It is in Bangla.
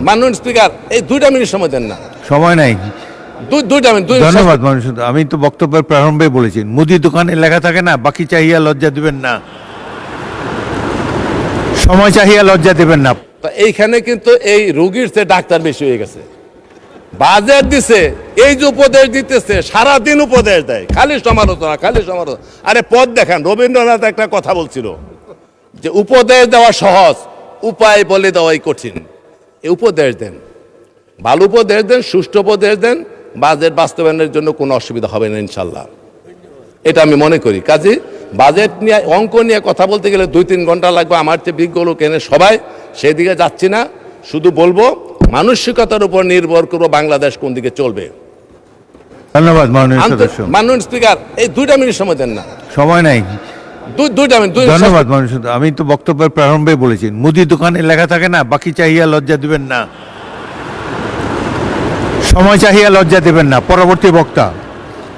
মাননীয় স্পিকার, এই 2টা মিনিট সময় দেন না। সময় নাই। দুইটা মিনিট। ধন্যবাদ মানুষ। আমি তো বক্তব্যের প্রারম্ভে বলেছি, মুদি দোকানে লেখা থাকে না, বাকি চাহিয়া লজ্জা দিবেন না, সময় চাহিয়া লজ্জা দিবেন না। তো এইখানে কিন্তু এই রোগীর চেয়ে ডাক্তার বেশি হয়ে গেছে। বাজেট দিছে, এই যে উপদেশ দিতেছে, সারাদিন উপদেশ দেয়, খালি সমালোচনা, খালি সমালোচনা। আরে পথ দেখান। রবীন্দ্রনাথ একটা কথা বলছিল যে উপদেশ দেওয়া সহজ, উপায় বলে দেওয়াই কঠিন। এই উপদেশ দেন, ভালো উপদেশ দেন, সুষ্ঠু উপদেশ দেন, বাজেট বাস্তবায়নের জন্য কোনো অসুবিধা হবে না ইনশাল্লাহ, এটা আমি মনে করি। কাজে বাজেট নিয়ে, অঙ্ক নিয়ে কথা বলতে গেলে 2-3 ঘন্টা লাগবে। আমার চেয়ে বিজ্ঞ লোক এনে সবাই সেই দিকে যাচ্ছি না। শুধু বলবো মানসিকতার উপর নির্ভর করবো বাংলাদেশ কোন দিকে চলবে। ধন্যবাদ মাননীয় সদস্য। মাননীয় স্পিকার, এই 2টা মিনিট সময় দেন না। সময় নাই। দুইটা মিনিট। ধন্যবাদ মানুষ। আমি তো বক্তব্যের প্রারম্ভে বলেছি, মুদি দোকানে লেখা থাকে না, বাকি চাহিয়া লজ্জা দিবেন না, সময় চাহিয়া লজ্জা দিবেন না। পরবর্তী বক্তা।